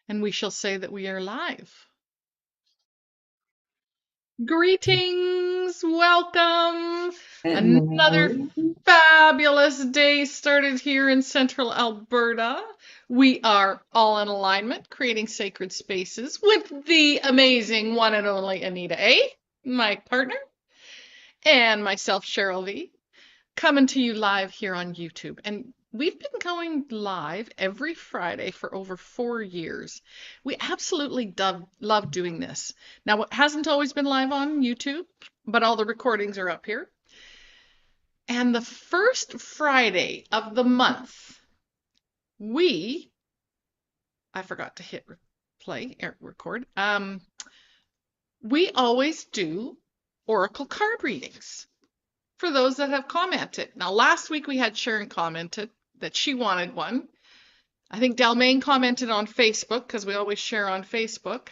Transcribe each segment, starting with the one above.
And we shall say that we are live. Greetings, welcome. Good Another morning. fabulous day started here in central Alberta. We are all in alignment, creating sacred spaces with the amazing one and only Anita A, my partner, and myself, Cheryl V, coming to you live here on YouTube. And we've been going live every Friday for over 4 years. We absolutely love doing this. Now, it hasn't always been live on YouTube, but all the recordings are up here. And the first Friday of the month, I forgot to hit play, record. We always do oracle card readings for those that have commented. Now, last week we had Sharon commented that she wanted one. I think Dalmaine commented on Facebook because we always share on Facebook.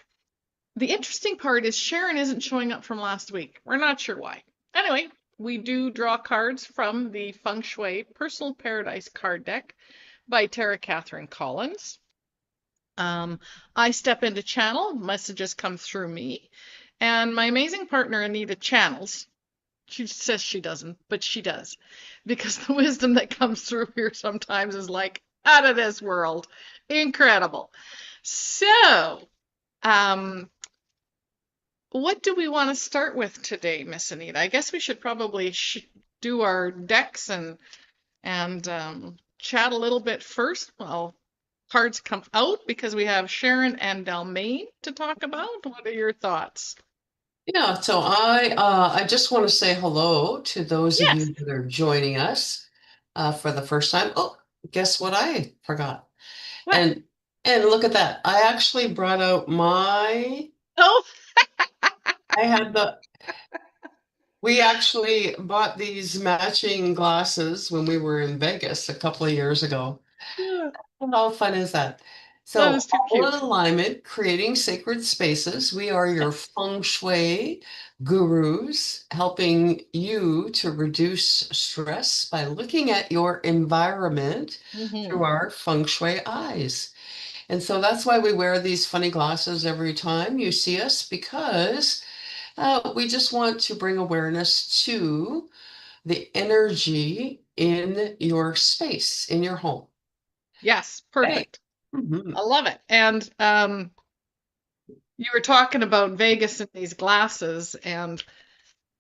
The interesting part is Sharon isn't showing up from last week. We're not sure why. Anyway, we do draw cards from the Feng Shui Personal Paradise card deck by Tara Catherine Collins. I step into channel, messages come through me, and my amazing partner Anita channels. She says she doesn't, but she does. Because the wisdom that comes through here sometimes is like out of this world. Incredible. So, um, what do we want to start with today, Miss Anita? I guess we should probably do our decks and chat a little bit first. Well, cards come out because we have Sharon and Dalmaine to talk about. What are your thoughts? Yeah, so I just want to say hello to those of Yes. you that are joining us for the first time. Oh, guess what I forgot? What? And and look at that. I actually brought out my Oh, I had the we actually bought these matching glasses when we were in Vegas a couple of years ago. How fun is that? that So, is too all in cute. alignment, creating sacred spaces. We are your Yes. feng shui gurus, helping you to reduce stress by looking at your environment through Hmm. our feng shui eyes. And so that's why we wear these funny glasses every time you see us, because we just want to bring awareness to the energy in your space, in your home. Yes, Hey. perfect. Mhm. I love it. And you were talking about Vegas and these glasses, and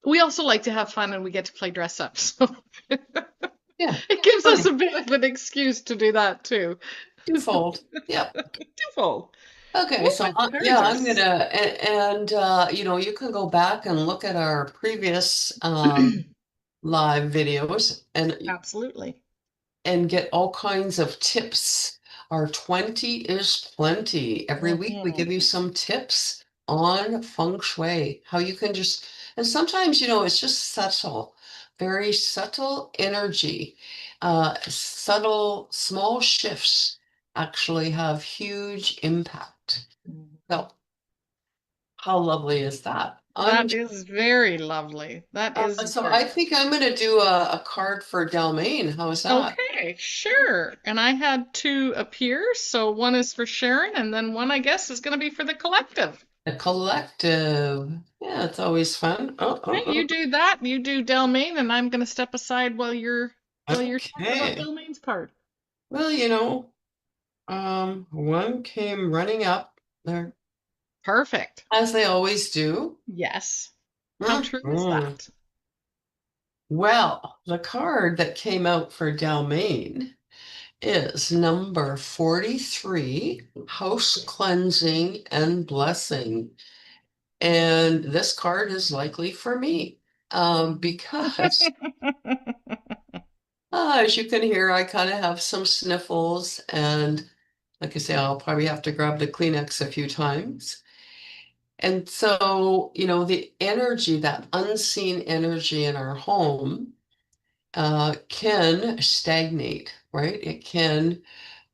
we also like to have fun and we get to play dress up. So Yeah. it gives us Funny. a bit of an excuse to do that too. Twofold. Yep. Twofold. Okay, Oh, so my yeah, cards are I'm gonna you know, you can go back and look at our previous live videos absolutely. and get all kinds of tips. Our 20 is plenty. Every week we Hmm. give you some tips on feng shui, how you can just, and sometimes, you know, it's just subtle, very subtle energy. Subtle, small shifts actually have huge impact. So, how lovely is that? That is very lovely. That is So very I lovely. think I'm going to do a card for Dalmaine. How is that? Okay, sure. And I had two appear, so one is for Sharon, and then one I guess is going to be for the collective. The collective. Yeah, it's always fun. Okay, you do that. You do Dalmaine, and I'm going to step aside while you're talking about Okay. Dalmaine's card. Well, you know, one came running up there, Perfect. as they always do. Yes. How true is Mhm. that? Well, the card that came out for Dalmaine is number 43, House Cleansing and Blessing. And this card is likely for me, because as you can hear, I kind of have some sniffles, and like I say, I'll probably have to grab the Kleenex a few times. And so, you know, the energy, that unseen energy in our home, can stagnate, right? It can,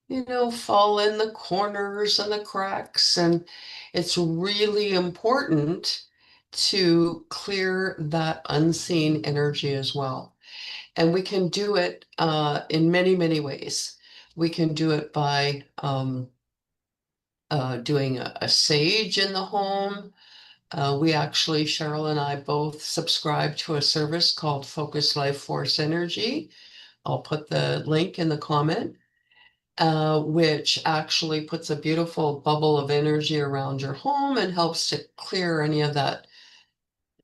you know, fall in the corners and the cracks. And it's really important to clear that unseen energy as well. And we can do it in many, many ways. We can do it by doing a sage in the home. We actually, Cheryl and I both subscribe to a service called Focus Life Force Energy. I'll put the link in the comment, which actually puts a beautiful bubble of energy around your home and helps to clear any of that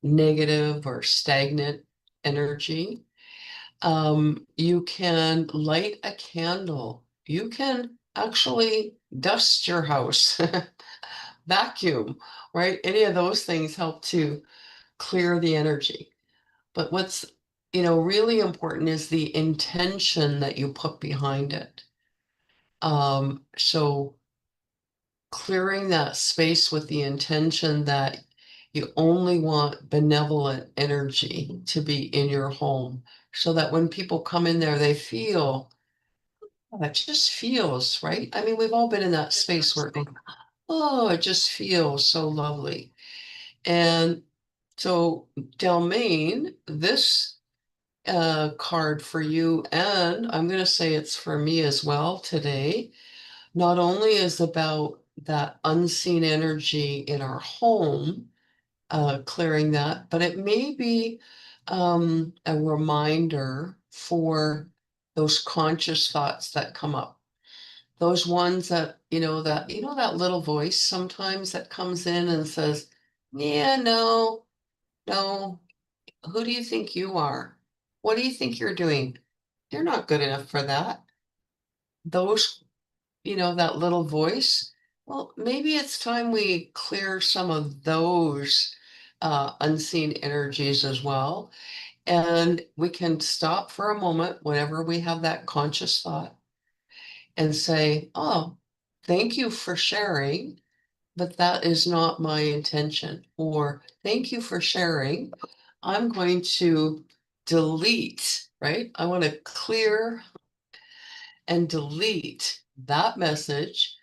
negative or stagnant energy. You can light a candle. You can actually dust your house, vacuum, right? Any of those things help to clear the energy. But what's, really important is the intention that you put behind it. So clearing that space with the intention that you only want benevolent energy to be in your home so that when people come in there, they feel, oh, it just feels, right? I mean, we've all been in that space where, oh, it just feels so lovely. And so, Dalmaine, this card for you, and I'm going to say it's for me as well today, not only is about that unseen energy in our home, clearing that, but it may be a reminder for those conscious thoughts that come up. Those ones that, that little voice sometimes that comes in and says, yeah, no, no, who do you think you are? What do you think you're doing? You're not good enough for that. Those, that little voice. Well, maybe it's time we clear some of those unseen energies as well. And we can stop for a moment whenever we have that conscious thought and say, oh, thank you for sharing, but that is not my intention. Or thank you for sharing. I'm going to delete, right? I want to clear and delete that message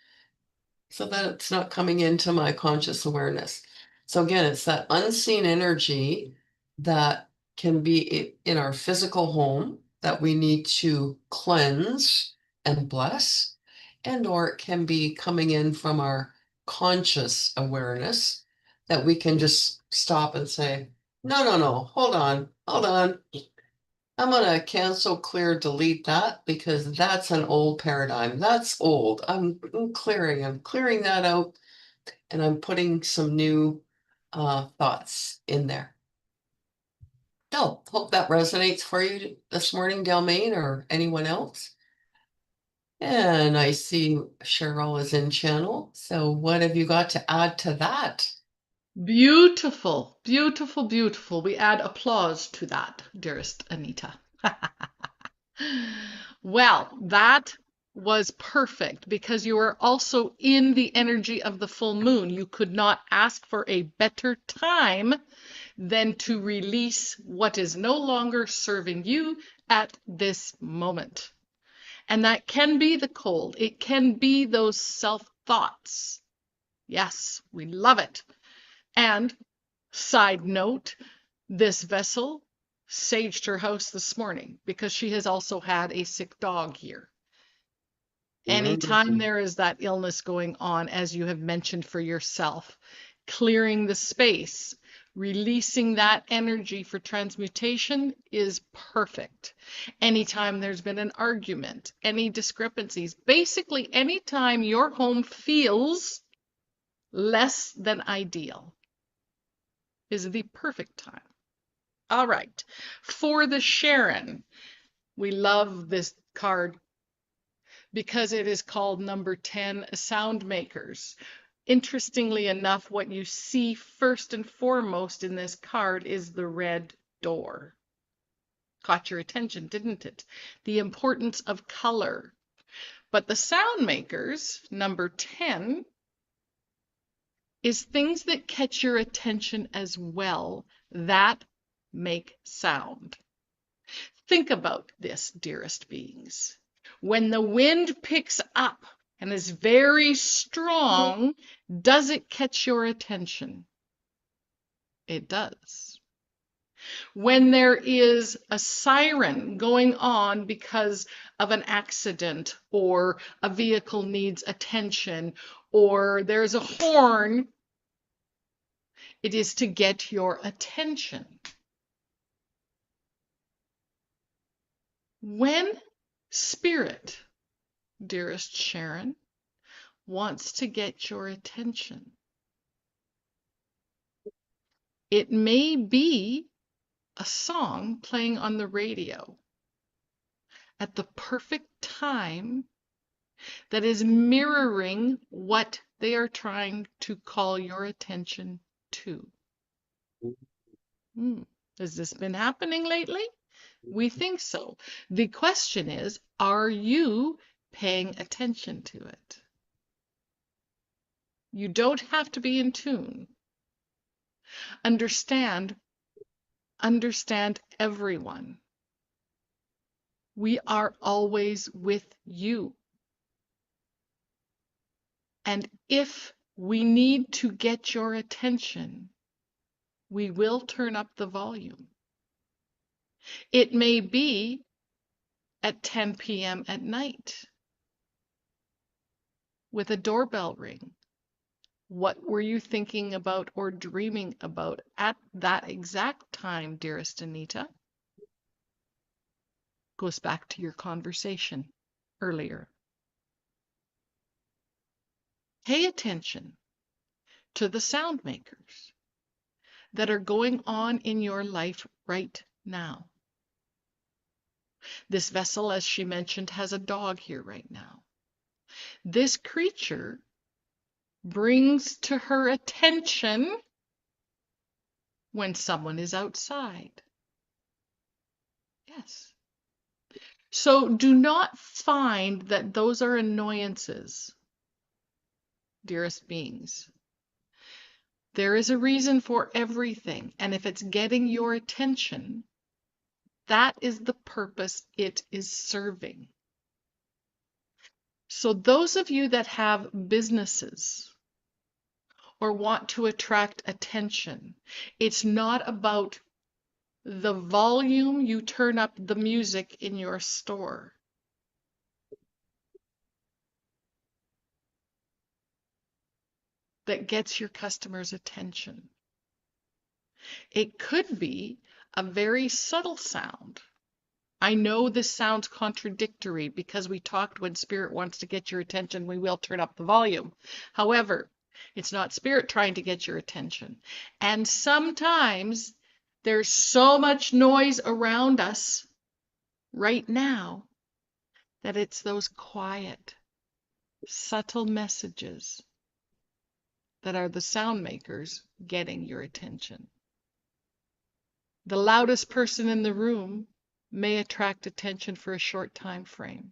so that it's not coming into my conscious awareness. So again, it's that unseen energy that can be in our physical home that we need to cleanse and bless, and or it can be coming in from our conscious awareness that we can just stop and say, no, no, no, hold on, hold on. I'm going to cancel, clear, delete that because that's an old paradigm. That's old. I'm clearing that out and I'm putting some new thoughts in there. So, hope that resonates for you this morning, Dalmaine, or anyone else. And I see Cheryl is in channel. So, what have you got to add to that? Beautiful, beautiful, beautiful. We add applause to that, dearest Anita. Well, that was perfect because you are also in the energy of the full moon. You could not ask for a better time than to release what is no longer serving you at this moment. And that can be the cold. It can be those self thoughts. Yes, we love it. And side note, this vessel saged her house this morning because she has also had a sick dog here. Anytime Mhm. there is that illness going on, as you have mentioned for yourself, clearing the space, releasing that energy for transmutation is perfect. Anytime there's been an argument, any discrepancies, basically anytime your home feels less than ideal is the perfect time. All right. For the Sharon, we love this card because it is called number 10, Sound Makers. Interestingly enough, what you see first and foremost in this card is the red door. Caught your attention, didn't it? The importance of color. But the sound makers, number 10, is things that catch your attention as well that make sound. Think about this, dearest beings. When the wind picks up and is very strong, does it catch your attention? It does. When there is a siren going on because of an accident or a vehicle needs attention or there's a horn, it is to get your attention. When spirit, dearest Sharon, wants to get your attention, it may be a song playing on the radio at the perfect time that is mirroring what they are trying to call your attention to. Has this been happening lately? We think so. The question is, are you paying attention to it? You don't have to be in tune. Understand everyone. We are always with you. And if we need to get your attention, we will turn up the volume. It may be at 10 p.m. at night with a doorbell ring. What were you thinking about or dreaming about at that exact time, dearest Anita? Goes back to your conversation earlier. Pay attention to the sound makers that are going on in your life right now. This vessel, as she mentioned, has a dog here right now. This creature brings to her attention when someone is outside. Yes. So do not find that those are annoyances, dearest beings. There is a reason for everything, and if it's getting your attention, that is the purpose it is serving. So those of you that have businesses or want to attract attention, it's not about the volume you turn up the music in your store. That gets your customers' attention. It could be a very subtle sound. I know this sounds contradictory because we talked when spirit wants to get your attention, we will turn up the volume. However, it's not spirit trying to get your attention. And sometimes there's so much noise around us right now that it's those quiet, subtle messages that are the sound makers getting your attention. The loudest person in the room may attract attention for a short time frame.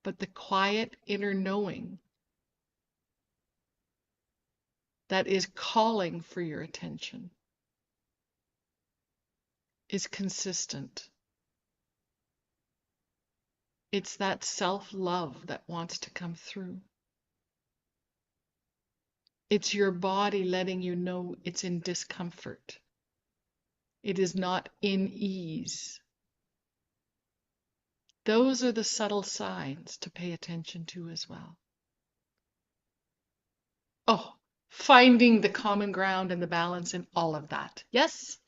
But the quiet inner knowing that is calling for your attention is consistent. It's that self-love that wants to come through. It's your body letting you know it's in discomfort. It is not in ease. Those are the subtle signs to pay attention to as well. Oh, finding the common ground and the balance in all of that. Yes?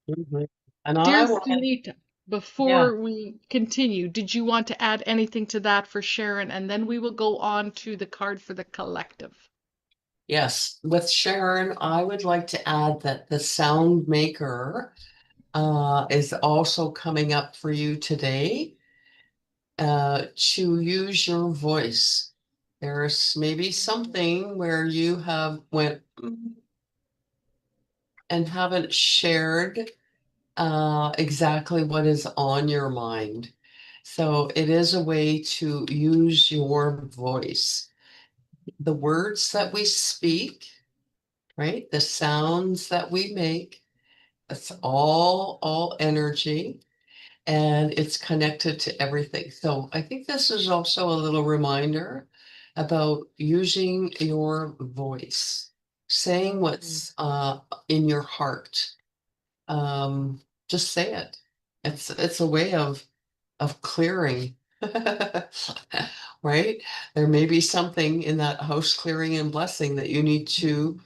Mhm. And I Dear want, Anita, yeah, before we continue, did you want to add anything to that for Sharon? And then we will go on to the card for the collective. yes. With Sharon, I would like to add that the sound maker is also coming up for you today to use your voice. There's maybe something where you have went and haven't shared exactly what is on your mind. So it is a way to use your voice. The words that we speak, right? The sounds that we make, it's all energy and it's connected to everything. So I think this is also a little reminder about using your voice, saying what's in your heart. Just say it. It's a way of clearing. Right? There may be something in that house clearing and blessing that you need to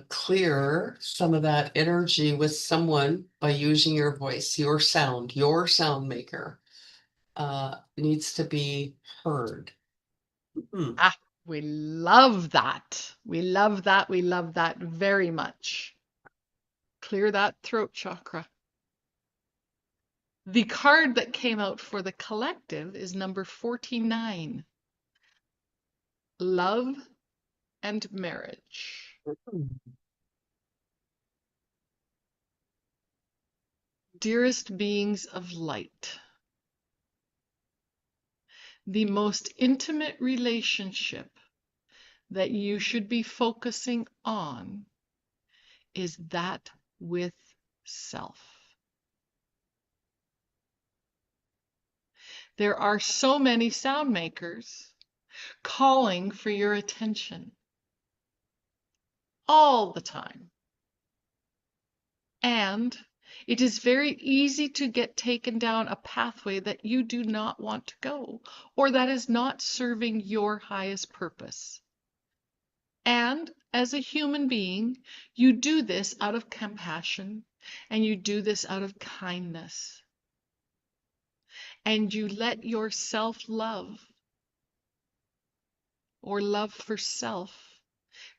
clear some of that energy with someone by using your voice, your sound maker needs to be heard. Hmm. Ah, we love that. We love that. We love that very much. Clear that throat chakra. The card that came out for the collective is number 49, Love and Marriage. Dearest beings of light, the most intimate relationship that you should be focusing on is that with self. There are so many sound makers calling for your attention all the time. And it is very easy to get taken down a pathway that you do not want to go, or that is not serving your highest purpose. And as a human being, you do this out of compassion, and you do this out of kindness. And you let your self-love or love for self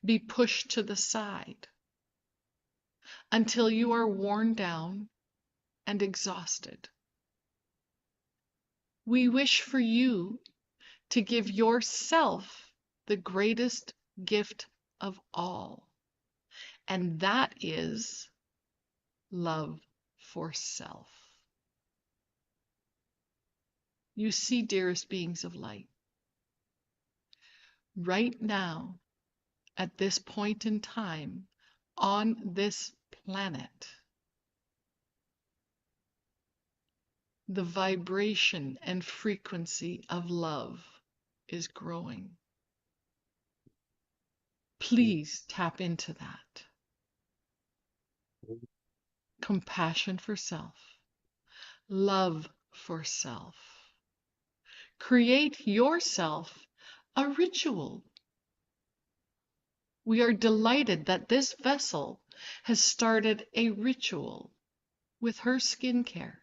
be pushed to the side until you are worn down and exhausted. We wish for you to give yourself the greatest gift of all, and that is love for self. You see, dearest beings of light, right now, at this point in time, on this planet, the vibration and frequency of love is growing. Please tap into that. Compassion for self, love for self. Create yourself a ritual. We are delighted that this vessel has started a ritual with her skincare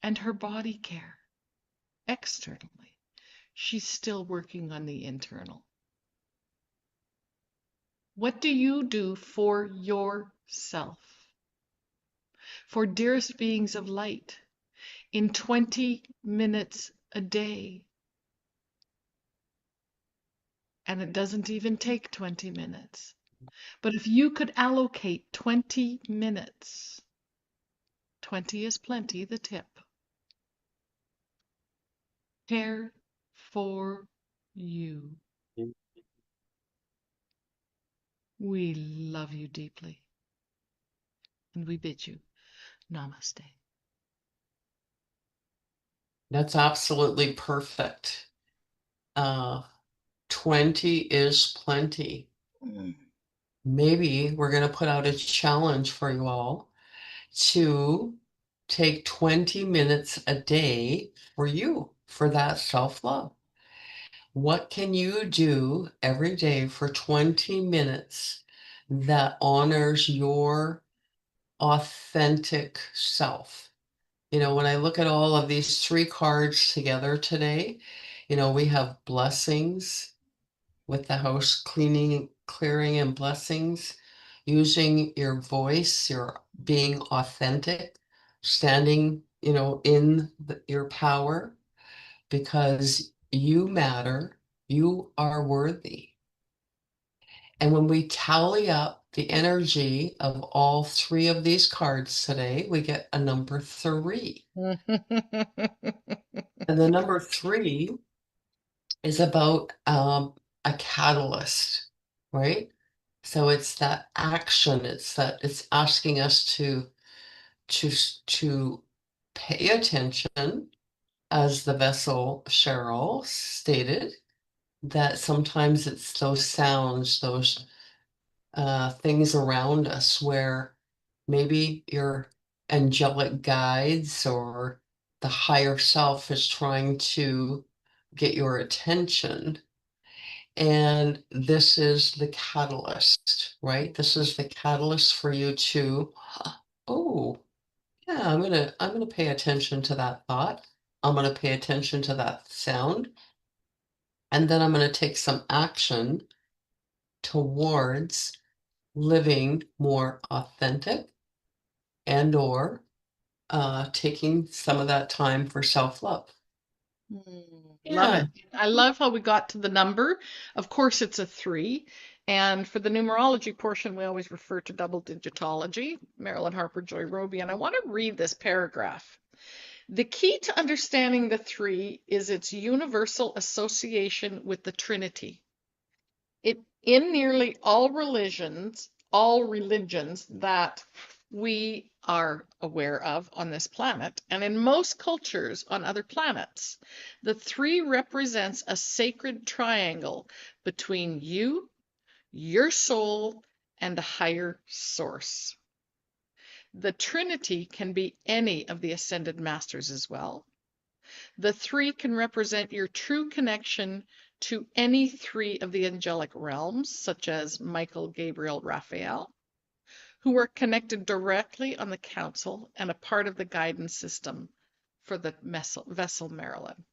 and her body care externally. She's still working on the internal. What do you do for yourself? For dearest beings of light, in 20 minutes a day, and it doesn't even take 20 minutes, but if you could allocate 20 minutes, 20 is plenty, the tip, care for you. We love you deeply, and we bid you namaste. That's absolutely perfect. 20 is plenty. Maybe we're going to put out a challenge for you all to take 20 minutes a day for you, for that self-love. What can you do every day for 20 minutes that honors your authentic self? You know, when I look at all of these three cards together today, you know, we have blessings with the house cleaning, clearing, and blessings, using your voice, your being authentic, standing, you know, in your power because you matter, you are worthy. And when we tally up the energy of all three of these cards today, we get a number 3. And the number 3 is about a catalyst, right? So it's that action. It's asking us to to pay attention as the vessel Cheryl stated, that sometimes it's those sounds, those things around us where maybe your angelic guides or the higher self is trying to get your attention. And this is the catalyst, right? This is the catalyst for you to, oh, yeah, I'm gonna pay attention to that thought. I'm gonna pay attention to that sound, and then I'm gonna take some action towards living more authentic and or taking some of that time for self-love. Love Yeah. it. I love how we got to the number. Of course, it's a three. And for the numerology portion, we always refer to double digitology, Marilyn Harper Joy Roby. And I want to read this paragraph. The key to understanding the three is its universal association with the Trinity. In nearly all religions that we are aware of on this planet, and in most cultures on other planets, the three represents a sacred triangle between you, your soul, and a higher source. The Trinity can be any of the ascended masters as well. The three can represent your true connection to any three of the angelic realms, such as Michael, Gabriel, Raphael, who are connected directly on the council and a part of the guidance system for the vessel Marilyn.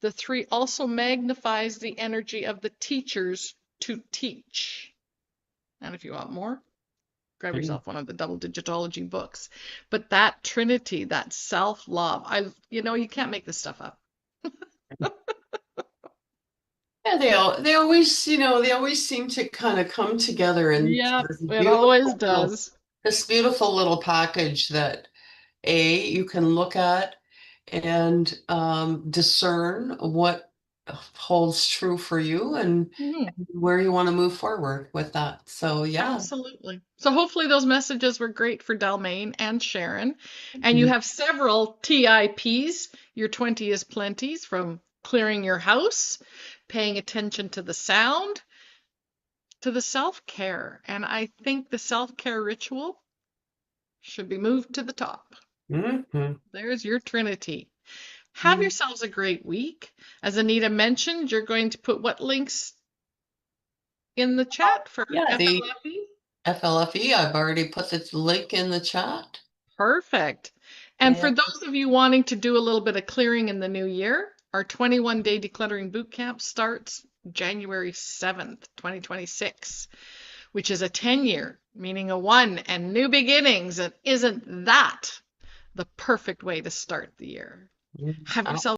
The three also magnifies the energy of the teachers to teach. And if you want more, grab Mm. yourself one of the double digitology books. But that Trinity, that self-love, you can't make this stuff up. Yeah, they always seem to kind of come together in Yep, this it always beautiful little, does. this beautiful little package that you can look at and discern what holds true for you and Mhm. where you want to move forward with that. So yeah. Absolutely. So hopefully those messages were great for Dalmaine and Sharon. And you have several TIPs, your 20 is plenties, from clearing your house, paying attention to the sound, to the self-care. And I think the self-care ritual should be moved to the top. Mhm. There's your Trinity. Have yourselves a great week. As Anita mentioned, you're going to put what links in the chat for Yeah, the FLFE? FLFE, I've already put the link in the chat. Perfect. And for Yeah. those of you wanting to do a little bit of clearing in the new year, our 21-day decluttering boot camp starts January 7th, 2026, which is a 10-year, meaning a one and new beginnings. And isn't that the perfect way to start the year? Have yourself